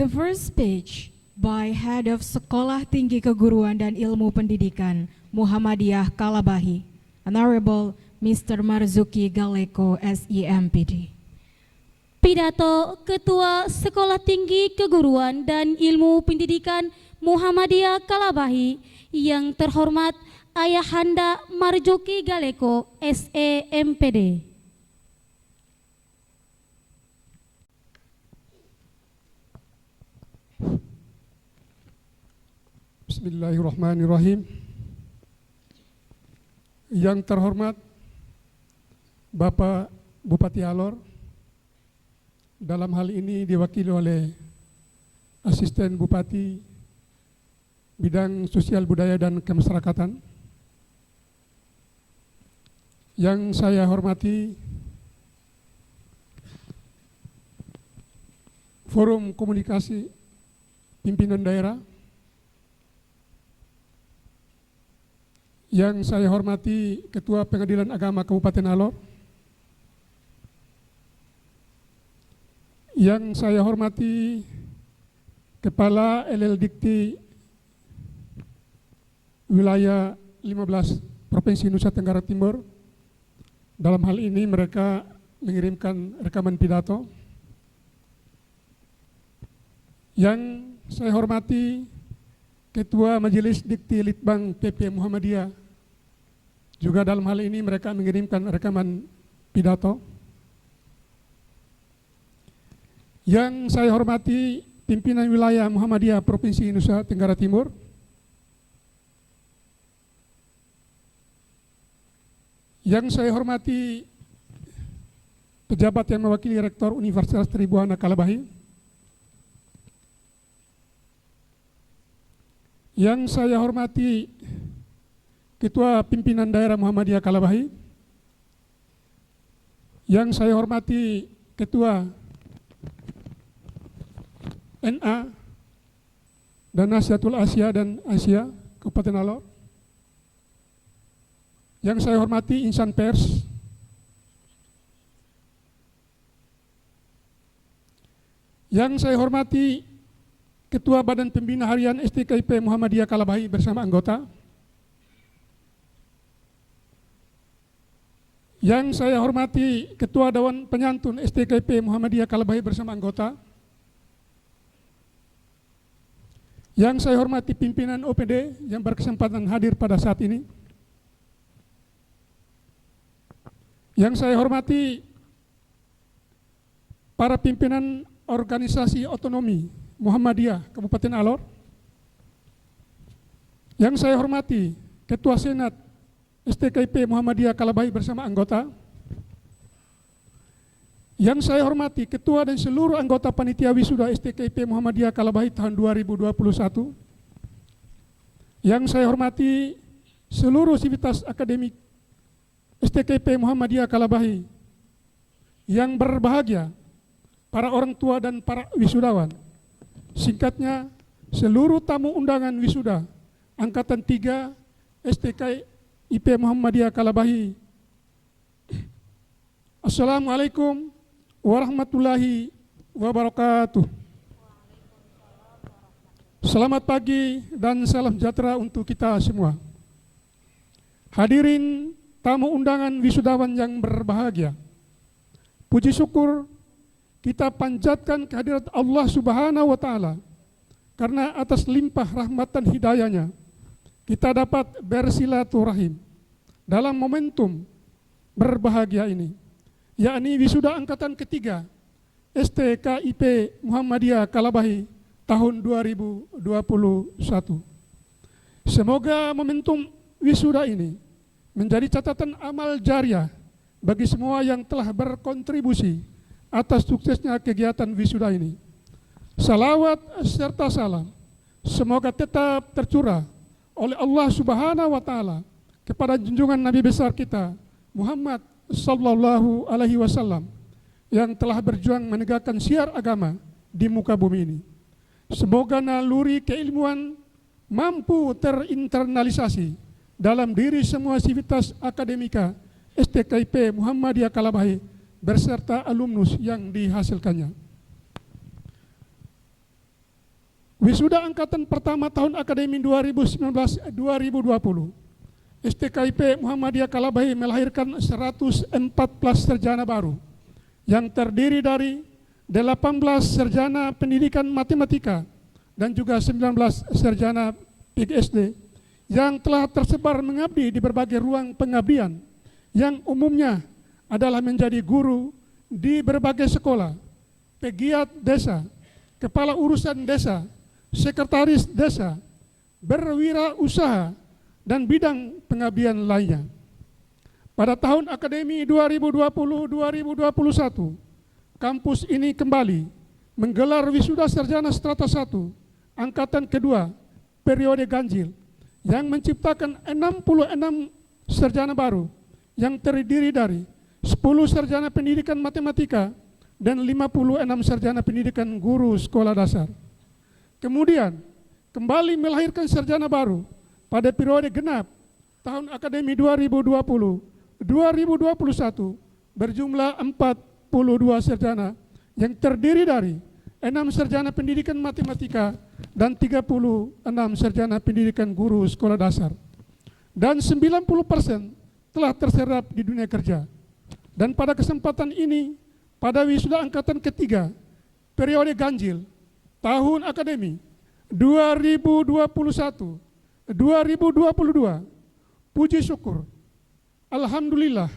The first speech by Head of Sekolah Tinggi Keguruan dan Ilmu Pendidikan Muhammadiyah Kalabahi, Honorable Mr. Marzuki Galeko, SEMPD. Pidato Ketua Sekolah Tinggi Keguruan dan Ilmu Pendidikan Muhammadiyah Kalabahi yang terhormat Ayahanda Marzuki Galeko, SEMPD. Bismillahirrahmanirrahim. Yang terhormat Bapak Bupati Alor, dalam hal ini diwakili oleh Asisten Bupati Bidang Sosial Budaya dan Kemasyarakatan. Yang saya hormati Forum Komunikasi Pimpinan Daerah. Yang saya hormati Ketua Pengadilan Agama Kabupaten Alor. Yang saya hormati Kepala LLDikti Wilayah 15 Provinsi Nusa Tenggara Timur. Dalam hal ini mereka mengirimkan rekaman pidato. Yang saya hormati Ketua Majelis Dikti Litbang PP Muhammadiyah, juga dalam hal ini mereka mengirimkan rekaman pidato. Yang saya hormati pimpinan wilayah Muhammadiyah Provinsi Nusa Tenggara Timur. Yang saya hormati pejabat yang mewakili Rektor Universitas Tribuana Kalabahi. Yang saya hormati Ketua Pimpinan Daerah Muhammadiyah Kalabahi. Yang saya hormati Ketua NA dan Nasihatul Asia dan Asia Kabupaten Alor. Yang saya hormati insan pers. Yang saya hormati Ketua Badan Pembina Harian STKIP Muhammadiyah Kalabahi bersama anggota. Yang saya hormati Ketua Dewan Penyantun STKIP Muhammadiyah Kalabahi bersama anggota. Yang saya hormati pimpinan OPD yang berkesempatan hadir pada saat ini. Yang saya hormati para pimpinan organisasi otonomi Muhammadiyah Kabupaten Alor. Yang saya hormati Ketua Senat STKIP Muhammadiyah Kalabahi bersama anggota. Yang saya hormati Ketua dan seluruh anggota Panitia Wisuda STKIP Muhammadiyah Kalabahi tahun 2021. Yang saya hormati seluruh sivitas akademik STKIP Muhammadiyah Kalabahi yang berbahagia, para orang tua dan para wisudawan. Singkatnya, seluruh tamu undangan wisuda Angkatan 3 STKIP Muhammadiyah Kalabahi. Assalamualaikum warahmatullahi wabarakatuh. Selamat pagi dan salam sejahtera untuk kita semua. Hadirin tamu undangan wisudawan yang berbahagia, puji syukur kita panjatkan kehadirat Allah Subhanahu wa Ta'ala, karena atas limpah rahmat dan hidayahnya kita dapat bersilaturahim dalam momentum berbahagia ini, yakni wisuda angkatan ketiga STKIP Muhammadiyah Kalabahi tahun 2021. Semoga momentum wisuda ini menjadi catatan amal jariah bagi semua yang telah berkontribusi atas suksesnya kegiatan wisuda ini. Salawat serta salam semoga tetap tercurah oleh Allah Subhanahu wa Ta'ala kepada junjungan Nabi besar kita Muhammad sallallahu alaihi wasallam yang telah berjuang menegakkan syiar agama di muka bumi ini. Semoga naluri keilmuan mampu terinternalisasi dalam diri semua sivitas akademika STKIP Muhammadiyah Kalabahi beserta alumnus yang dihasilkannya. Wisuda angkatan pertama tahun akademi 2019-2020, STKIP Muhammadiyah Kalabahi melahirkan 114 sarjana baru yang terdiri dari 18 sarjana pendidikan matematika dan juga 19 sarjana PGSD yang telah tersebar mengabdi di berbagai ruang pengabdian yang umumnya adalah menjadi guru di berbagai sekolah, pegiat desa, kepala urusan desa, sekretaris desa, berwirausaha, dan bidang pengabdian lainnya. Pada tahun akademi 2020-2021, kampus ini kembali menggelar wisuda sarjana strata 1, angkatan kedua, periode ganjil, yang menciptakan 66 sarjana baru yang terdiri dari 10 sarjana pendidikan matematika dan 56 sarjana pendidikan guru sekolah dasar. Kemudian kembali melahirkan sarjana baru pada periode genap tahun akademi 2020-2021 berjumlah 42 sarjana yang terdiri dari 6 sarjana pendidikan matematika dan 36 sarjana pendidikan guru sekolah dasar. Dan 90% telah terserap di dunia kerja. Dan pada kesempatan ini, pada wisuda angkatan ketiga periode ganjil tahun akademi 2021-2022, puji syukur, alhamdulillah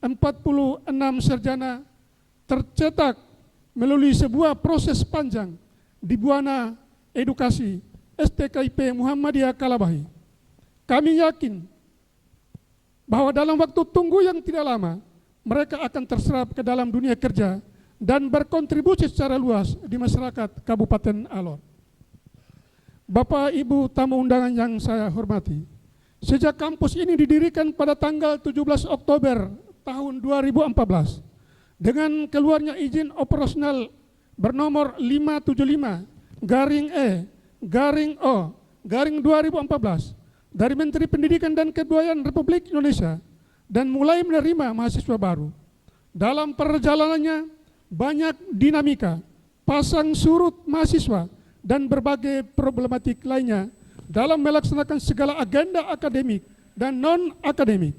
46 sarjana tercetak melalui sebuah proses panjang di Buana Edukasi STKIP Muhammadiyah Kalabahi. Kami yakin bahwa dalam waktu tunggu yang tidak lama, mereka akan terserap ke dalam dunia kerja dan berkontribusi secara luas di masyarakat Kabupaten Alor. Bapak Ibu tamu undangan yang saya hormati, sejak kampus ini didirikan pada tanggal 17 Oktober tahun 2014 dengan keluarnya izin operasional bernomor 575-E-O-2014 dari Menteri Pendidikan dan Kebudayaan Republik Indonesia dan mulai menerima mahasiswa baru. Dalam perjalanannya banyak dinamika, pasang surut mahasiswa, dan berbagai problematik lainnya dalam melaksanakan segala agenda akademik dan non-akademik.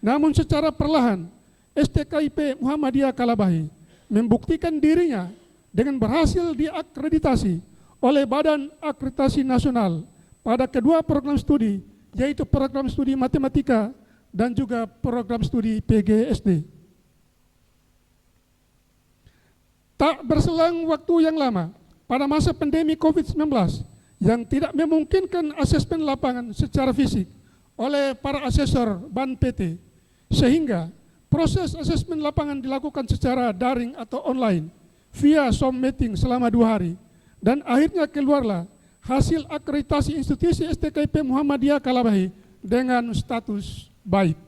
Namun secara perlahan, STKIP Muhammadiyah Kalabahi membuktikan dirinya dengan berhasil diakreditasi oleh Badan Akreditasi Nasional pada kedua program studi, yaitu program studi matematika dan juga program studi PGSD. Tak berselang waktu yang lama, pada masa pandemi COVID-19 yang tidak memungkinkan asesmen lapangan secara fisik oleh para asesor BAN PT, sehingga proses asesmen lapangan dilakukan secara daring atau online via Zoom meeting selama 2 hari, dan akhirnya keluarlah hasil akreditasi institusi STKIP Muhammadiyah Kalabahi dengan status baik.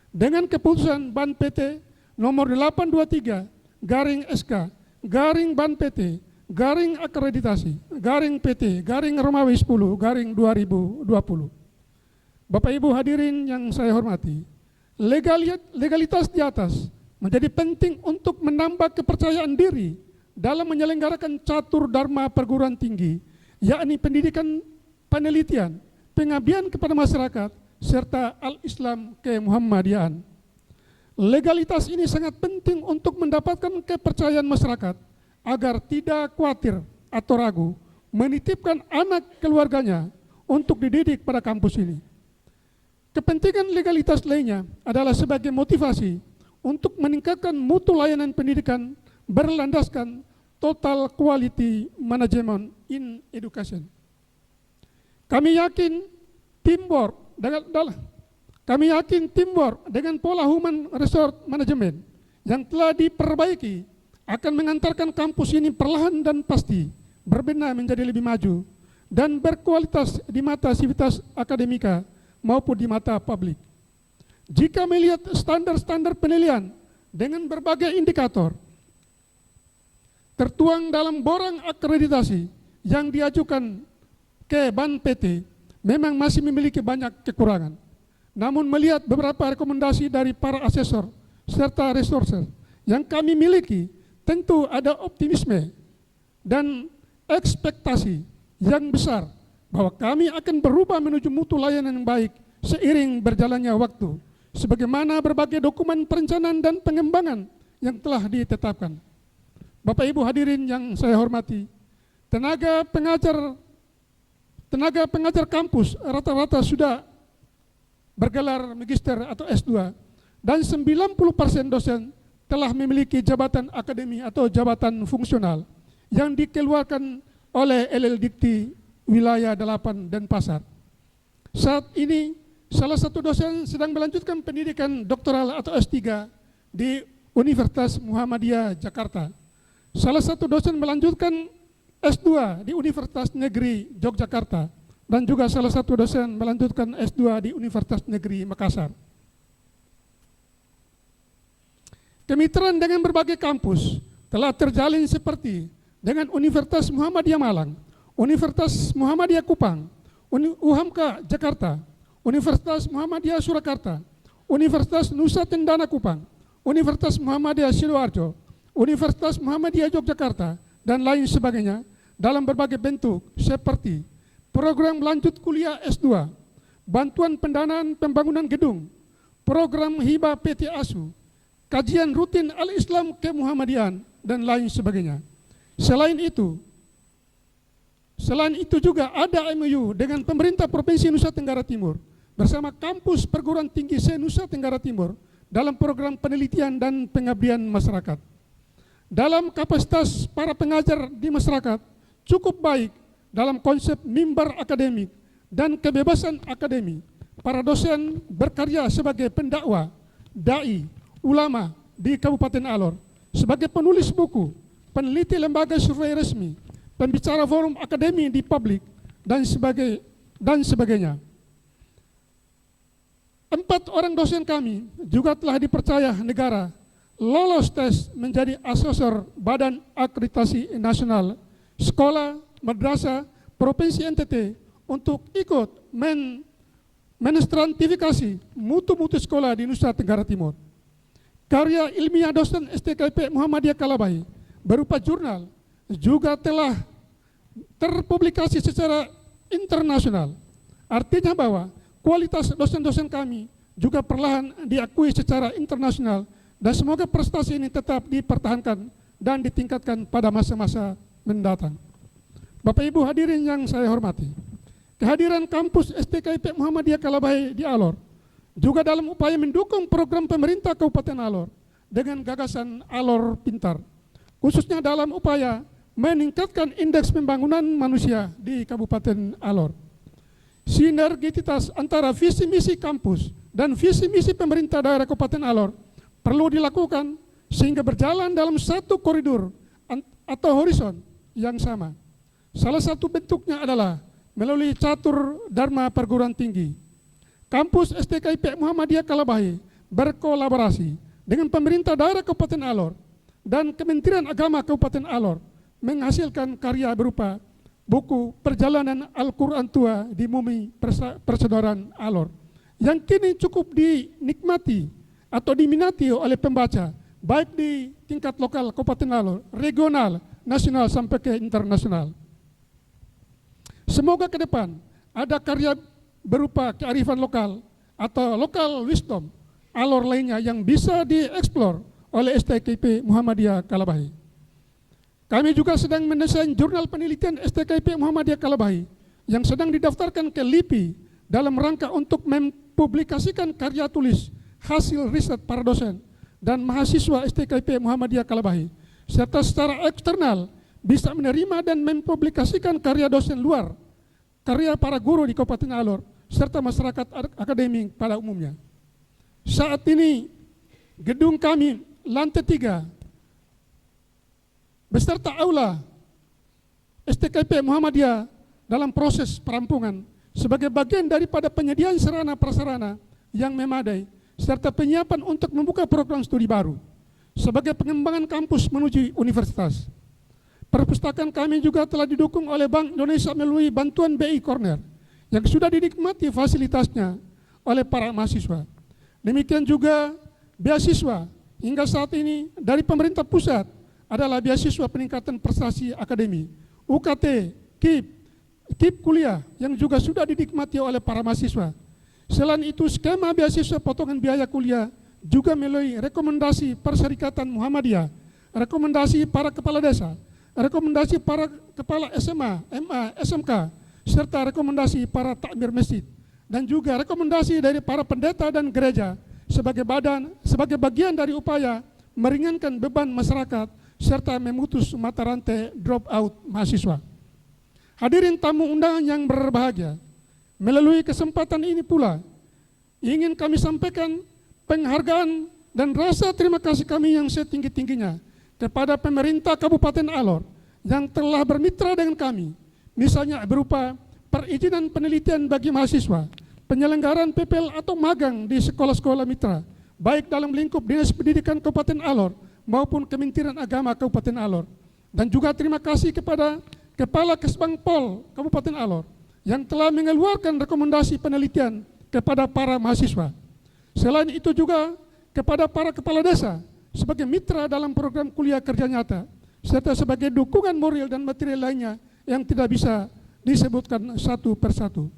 Dengan keputusan BAN PT nomor 823/SK /BAN PT /akreditasi PT Romawi 10/2020. Bapak Ibu hadirin yang saya hormati, legalitas di atas menjadi penting untuk menambah kepercayaan diri dalam menyelenggarakan catur dharma perguruan tinggi, yakni pendidikan, penelitian, pengabdian kepada masyarakat, serta al-Islam kemuhammadiyahan. Legalitas ini sangat penting untuk mendapatkan kepercayaan masyarakat agar tidak khawatir atau ragu menitipkan anak keluarganya untuk dididik pada kampus ini. Kepentingan legalitas lainnya adalah sebagai motivasi untuk meningkatkan mutu layanan pendidikan berlandaskan total quality management in education. Kami yakin teamwork dengan pola human resource management yang telah diperbaiki akan mengantarkan kampus ini perlahan dan pasti berbenah menjadi lebih maju dan berkualitas di mata sivitas akademika maupun di mata publik. Jika melihat standar-standar penilaian dengan berbagai indikator tertuang dalam borang akreditasi yang diajukan ke BAN PT, memang masih memiliki banyak kekurangan. Namun melihat beberapa rekomendasi dari para asesor serta resourcer yang kami miliki, tentu ada optimisme dan ekspektasi yang besar bahwa kami akan berubah menuju mutu layanan yang baik seiring berjalannya waktu, sebagaimana berbagai dokumen perencanaan dan pengembangan yang telah ditetapkan. Bapak Ibu hadirin yang saya hormati, tenaga pengajar kampus rata-rata sudah bergelar magister atau S2 dan 90% dosen telah memiliki jabatan akademi atau jabatan fungsional yang dikeluarkan oleh LLDikti Wilayah 8 Denpasar. Saat ini salah satu dosen sedang melanjutkan pendidikan doktoral atau S3 di Universitas Muhammadiyah Jakarta. Salah satu dosen melanjutkan S2 di Universitas Negeri Yogyakarta dan juga salah satu dosen melanjutkan S2 di Universitas Negeri Makassar. Kemitraan dengan berbagai kampus telah terjalin seperti dengan Universitas Muhammadiyah Malang, Universitas Muhammadiyah Kupang, UHAMKA Jakarta, Universitas Muhammadiyah Surakarta, Universitas Nusa Cendana Kupang, Universitas Muhammadiyah Sidoarjo, Universitas Muhammadiyah Yogyakarta, dan lain sebagainya dalam berbagai bentuk seperti program lanjut kuliah S2, bantuan pendanaan pembangunan gedung, program hibah PT ASU, kajian rutin Al-Islam Kemuhammadian, dan lain sebagainya. Selain itu juga ada MOU dengan pemerintah Provinsi Nusa Tenggara Timur bersama kampus perguruan tinggi se-Nusa Tenggara Timur dalam program penelitian dan pengabdian masyarakat. Dalam kapasitas para pengajar di masyarakat cukup baik dalam konsep mimbar akademik dan kebebasan akademi. Para dosen berkarya sebagai pendakwa, dai, ulama di Kabupaten Alor, sebagai penulis buku, peneliti lembaga survei resmi, pembicara forum akademi di publik, dan sebagainya. 4 orang dosen kami juga telah dipercaya negara lolos tes menjadi asesor Badan Akreditasi Nasional Sekolah Madrasah Provinsi NTT untuk ikut menstrantifikasi mutu-mutu sekolah di Nusa Tenggara Timur. Karya ilmiah dosen STKIP Muhammadiyah Kalabahi berupa jurnal juga telah terpublikasi secara internasional. Artinya bahwa kualitas dosen-dosen kami juga perlahan diakui secara internasional, dan semoga prestasi ini tetap dipertahankan dan ditingkatkan pada masa-masa mendatang. Bapak Ibu hadirin yang saya hormati, kehadiran kampus STKIP Muhammadiyah Kalabahi di Alor juga dalam upaya mendukung program pemerintah Kabupaten Alor dengan gagasan Alor Pintar, khususnya dalam upaya meningkatkan indeks pembangunan manusia di Kabupaten Alor. Sinergisitas antara visi misi kampus dan visi misi pemerintah daerah Kabupaten Alor perlu dilakukan sehingga berjalan dalam satu koridor atau horizon yang sama. Salah satu bentuknya adalah melalui catur dharma perguruan tinggi. Kampus STKIP Muhammadiyah Kalabahi berkolaborasi dengan pemerintah daerah Kabupaten Alor dan Kementerian Agama Kabupaten Alor menghasilkan karya berupa buku Perjalanan Al-Quran Tua di Bumi Persaudaraan Alor yang kini cukup dinikmati atau diminati oleh pembaca baik di tingkat lokal Kabupaten Alor, regional, nasional sampai ke internasional. Semoga ke depan ada karya berupa kearifan lokal atau local wisdom Alor lainnya yang bisa dieksplor oleh STKIP Muhammadiyah Kalabahi. Kami juga sedang mendesain jurnal penelitian STKIP Muhammadiyah Kalabahi yang sedang didaftarkan ke LIPI dalam rangka untuk mempublikasikan karya tulis hasil riset para dosen dan mahasiswa STKIP Muhammadiyah Kalabahi, serta secara eksternal bisa menerima dan mempublikasikan karya dosen luar, karya para guru di Kabupaten Alor, serta masyarakat akademik pada umumnya. Saat ini gedung kami lantai 3 beserta aula STKIP Muhammadiyah dalam proses perampungan sebagai bagian daripada penyediaan sarana prasarana yang memadai serta penyiapan untuk membuka program studi baru sebagai pengembangan kampus menuju universitas. Perpustakaan kami juga telah didukung oleh Bank Indonesia melalui bantuan BI Corner yang sudah dinikmati fasilitasnya oleh para mahasiswa. Demikian juga beasiswa hingga saat ini dari pemerintah pusat adalah beasiswa peningkatan prestasi akademi, UKT, KIP, KIP kuliah yang juga sudah dinikmati oleh para mahasiswa. Selain itu, skema beasiswa potongan biaya kuliah juga melalui rekomendasi Perserikatan Muhammadiyah, rekomendasi para kepala desa, rekomendasi para kepala SMA, MA, SMK, serta rekomendasi para takmir masjid, dan juga rekomendasi dari para pendeta dan gereja sebagai bagian dari upaya meringankan beban masyarakat serta memutus mata rantai drop out mahasiswa. Hadirin tamu undangan yang berbahagia, melalui kesempatan ini pula ingin kami sampaikan penghargaan dan rasa terima kasih kami yang setinggi-tingginya kepada pemerintah Kabupaten Alor yang telah bermitra dengan kami, misalnya berupa perizinan penelitian bagi mahasiswa, penyelenggaraan PPL atau magang di sekolah-sekolah mitra, baik dalam lingkup Dinas Pendidikan Kabupaten Alor maupun Kementerian Agama Kabupaten Alor. Dan juga terima kasih kepada Kepala Kesbangpol Kabupaten Alor yang telah mengeluarkan rekomendasi penelitian kepada para mahasiswa. Selain itu juga kepada para kepala desa sebagai mitra dalam program kuliah kerja nyata, serta sebagai dukungan moral dan material lainnya yang tidak bisa disebutkan satu persatu.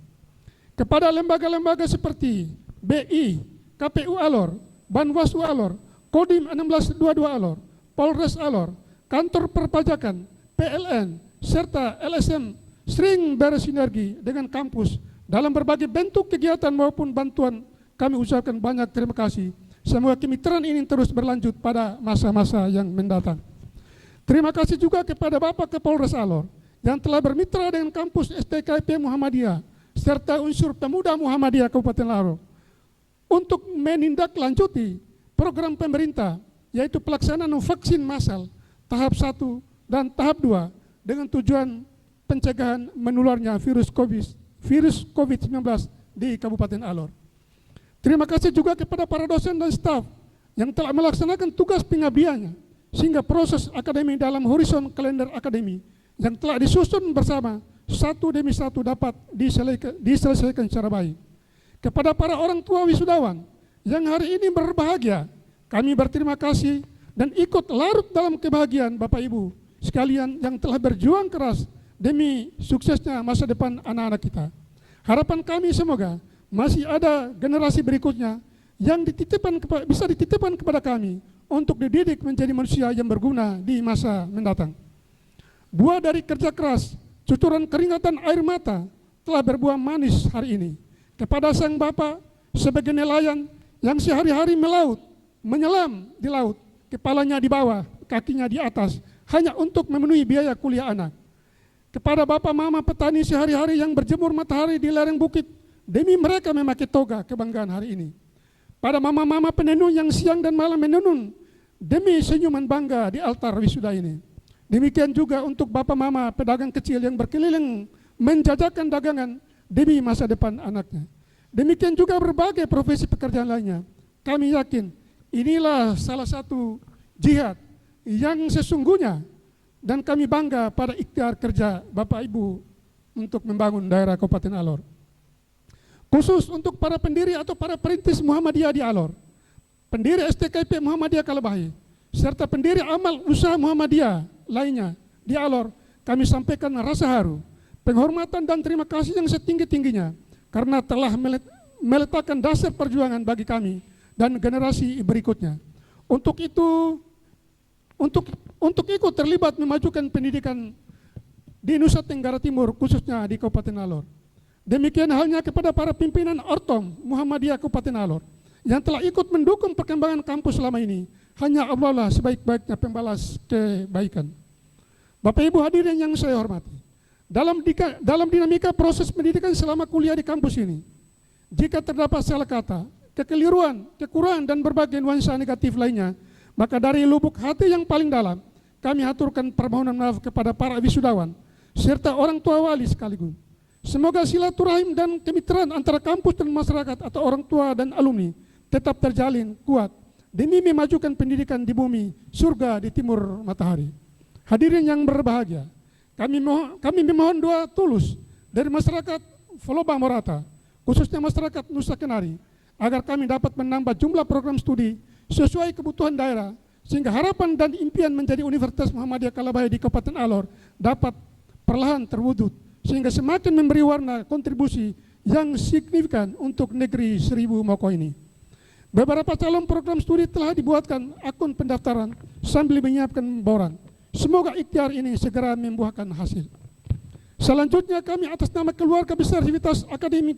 Kepada lembaga-lembaga seperti BI, KPU Alor, Banwaslu Alor, Kodim 1622 Alor, Polres Alor, Kantor Perpajakan, PLN, serta LSM sering bersinergi dengan kampus dalam berbagai bentuk kegiatan maupun bantuan. Kami ucapkan banyak terima kasih. Semoga kemitraan ini terus berlanjut pada masa-masa yang mendatang. Terima kasih juga kepada Bapak Kapolres Alor yang telah bermitra dengan kampus STKIP Muhammadiyah serta unsur pemuda Muhammadiyah Kabupaten Alor untuk menindaklanjuti program pemerintah, yaitu pelaksanaan vaksin massal tahap 1 dan tahap 2 dengan tujuan pencegahan menularnya virus COVID-19 di Kabupaten Alor. Terima kasih juga kepada para dosen dan staf yang telah melaksanakan tugas pengabdiannya sehingga proses akademi dalam horizon kalender akademi yang telah disusun bersama satu demi satu dapat diselesaikan secara baik. Kepada para orang tua wisudawan yang hari ini berbahagia, kami berterima kasih dan ikut larut dalam kebahagiaan Bapak Ibu sekalian yang telah berjuang keras demi suksesnya masa depan anak-anak kita. Harapan kami semoga masih ada generasi berikutnya yang bisa dititipkan kepada kami untuk dididik menjadi manusia yang berguna di masa mendatang. Buah dari kerja keras, cucuran keringatan air mata telah berbuah manis hari ini. Kepada sang Bapak sebagai nelayan yang sehari-hari melaut, menyelam di laut, kepalanya di bawah, kakinya di atas, hanya untuk memenuhi biaya kuliah anak. Kepada Bapak Mama petani sehari-hari yang berjemur matahari di lereng bukit, demi mereka memakai toga kebanggaan hari ini. Pada mama-mama penenun yang siang dan malam menenun, demi senyuman bangga di altar wisuda ini. Demikian juga untuk Bapak Mama pedagang kecil yang berkeliling menjajakan dagangan demi masa depan anaknya. Demikian juga berbagai profesi pekerjaan lainnya. Kami yakin inilah salah satu jihad yang sesungguhnya dan kami bangga pada ikhtiar kerja Bapak Ibu untuk membangun daerah Kabupaten Alor. Khusus untuk para pendiri atau para perintis Muhammadiyah di Alor, pendiri STKIP Muhammadiyah Kalabahi, serta pendiri amal usaha Muhammadiyah lainnya di Alor, kami sampaikan rasa haru, penghormatan dan terima kasih yang setinggi-tingginya karena telah meletakkan dasar perjuangan bagi kami dan generasi berikutnya. Untuk itu, untuk ikut terlibat memajukan pendidikan di Nusa Tenggara Timur, khususnya di Kabupaten Alor. Demikian halnya kepada para pimpinan Ortom Muhammadiyah Kabupaten Alor yang telah ikut mendukung perkembangan kampus selama ini. Hanya Allah lah sebaik-baiknya pembalas kebaikan. Bapak Ibu hadirin yang saya hormati, dalam dinamika proses pendidikan selama kuliah di kampus ini, jika terdapat salah kata, kekeliruan, kekurangan dan berbagai nuansa negatif lainnya, maka dari lubuk hati yang paling dalam, kami haturkan permohonan maaf kepada para wisudawan serta orang tua wali sekaligus. Semoga silaturahim dan kemitraan antara kampus dan masyarakat atau orang tua dan alumni tetap terjalin kuat demi memajukan pendidikan di bumi surga di timur matahari. Hadirin yang berbahagia, kami memohon doa tulus dari masyarakat Folobang Morata, khususnya masyarakat Nusa Kenari, agar kami dapat menambah jumlah program studi sesuai kebutuhan daerah, sehingga harapan dan impian menjadi Universitas Muhammadiyah Kalabahi di Kabupaten Alor dapat perlahan terwujud sehingga semakin memberi warna kontribusi yang signifikan untuk negeri 1000 Moko ini. Beberapa calon program studi telah dibuatkan akun pendaftaran sambil menyiapkan boran. Semoga ikhtiar ini segera membuahkan hasil. Selanjutnya kami atas nama keluarga besar Sivitas Akademik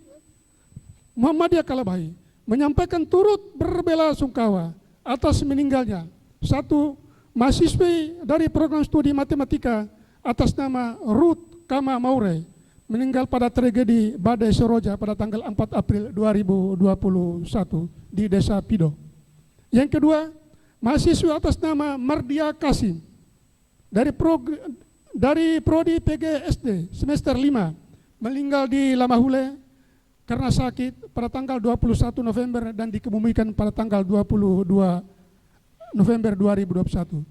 Muhammadiyah Kalabahi menyampaikan turut berbela-sungkawa atas meninggalnya satu mahasiswi dari program studi matematika atas nama Ruth Kama Maure, meninggal pada tragedi badai Soroja pada tanggal 4 April 2021 di Desa Pido. Yang kedua, mahasiswa atas nama Mardia Kasim dari Prodi PGSD semester 5 meninggal di Lamahule karena sakit pada tanggal 21 November dan dikebumikan pada tanggal 22 November 2021.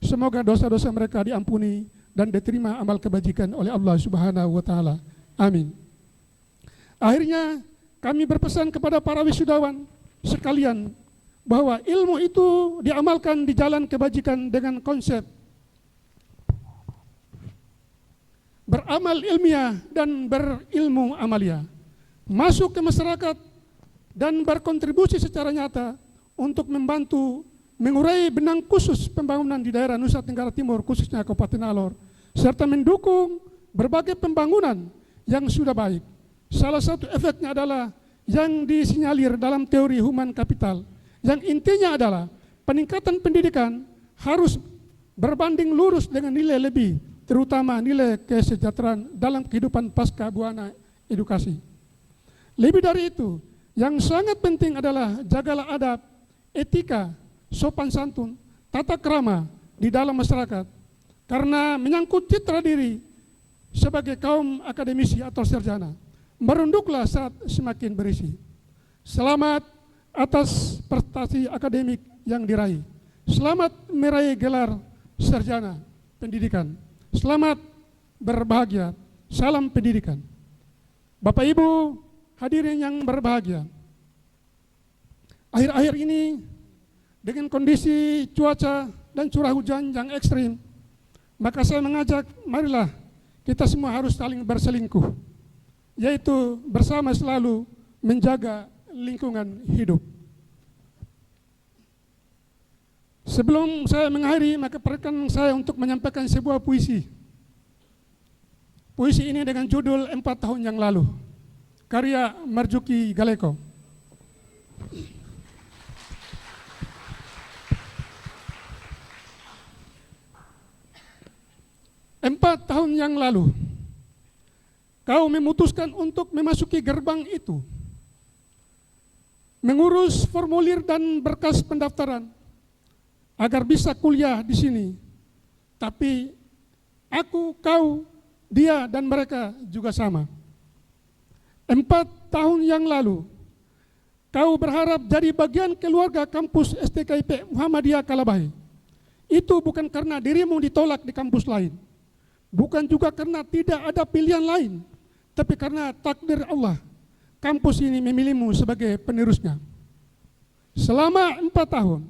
Semoga dosa-dosa mereka diampuni dan diterima amal kebajikan oleh Allah Subhanahu wa taala. Amin. Akhirnya kami berpesan kepada para wisudawan sekalian bahwa ilmu itu diamalkan di jalan kebajikan dengan konsep beramal ilmiah dan berilmu amalia, masuk ke masyarakat dan berkontribusi secara nyata untuk membantu mengurai benang khusus pembangunan di daerah Nusa Tenggara Timur, khususnya Kabupaten Alor, serta mendukung berbagai pembangunan yang sudah baik. Salah satu efeknya adalah yang disinyalir dalam teori human capital, yang intinya adalah peningkatan pendidikan harus berbanding lurus dengan nilai lebih, terutama nilai kesejahteraan dalam kehidupan pasca buana edukasi. Lebih dari itu, yang sangat penting adalah jagalah adab, etika, sopan santun, tata krama di dalam masyarakat, karena menyangkut citra diri sebagai kaum akademisi atau sarjana. Merunduklah saat semakin berisi. Selamat atas prestasi akademik yang diraih. Selamat meraih gelar sarjana pendidikan. Selamat berbahagia. Salam pendidikan. Bapak Ibu hadirin yang berbahagia, akhir-akhir ini dengan kondisi cuaca dan curah hujan yang ekstrim, maka saya mengajak, marilah kita semua harus saling berselingkuh, yaitu bersama selalu menjaga lingkungan hidup. Sebelum saya mengakhiri, maka perkenankan saya untuk menyampaikan sebuah puisi. Puisi ini dengan judul 4 tahun yang lalu, karya Marzuki Galeko. Empat tahun yang lalu, kau memutuskan untuk memasuki gerbang itu, mengurus formulir dan berkas pendaftaran agar bisa kuliah di sini. Tapi aku, kau, dia dan mereka juga sama. 4 tahun yang lalu, kau berharap jadi bagian keluarga kampus STKIP Muhammadiyah Kalabahi. Itu bukan karena dirimu ditolak di kampus lain, bukan juga karena tidak ada pilihan lain, tapi karena takdir Allah, kampus ini memilihmu sebagai penerusnya. Selama 4 tahun,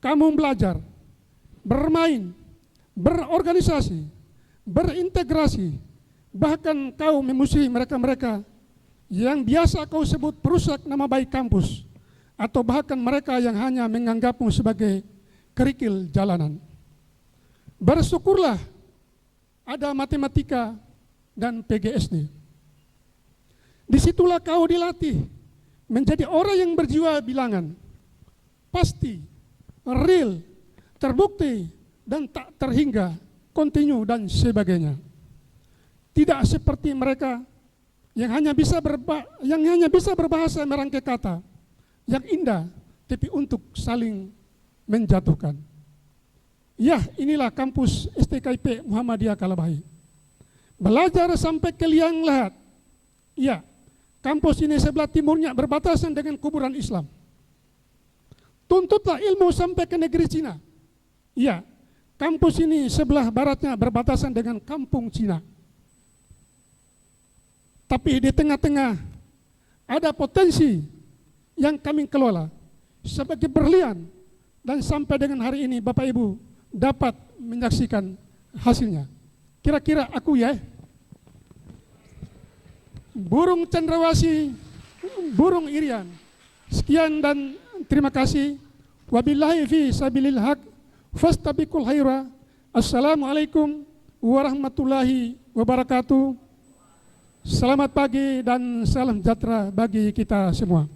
kamu belajar, bermain, berorganisasi, berintegrasi, bahkan kau memusuhi mereka-mereka yang biasa kau sebut perusak nama baik kampus, atau bahkan mereka yang hanya menganggapmu sebagai kerikil jalanan. Bersyukurlah ada matematika dan PGSD. Disitulah kau dilatih menjadi orang yang berjiwa bilangan, pasti, real, terbukti, dan tak terhingga, kontinu dan sebagainya. Tidak seperti mereka yang hanya bisa berbahasa merangkai kata yang indah, tapi untuk saling menjatuhkan. Ya, inilah kampus STKIP Muhammadiyah Kalabahi. Belajar sampai ke liang lahat. Ya, kampus ini sebelah timurnya berbatasan dengan kuburan Islam. Tuntutlah ilmu sampai ke negeri Cina. Ya, kampus ini sebelah baratnya berbatasan dengan kampung Cina. Tapi di tengah-tengah ada potensi yang kami kelola sebagai berlian, dan sampai dengan hari ini Bapak Ibu dapat menyaksikan hasilnya. Kira-kira aku ya, burung cendrawasih, burung irian. Sekian dan terima kasih. Wabillahi fi sabilil haq fastabiqul khaira. Assalamualaikum warahmatullahi wabarakatuh. Selamat pagi dan salam sejahtera bagi kita semua.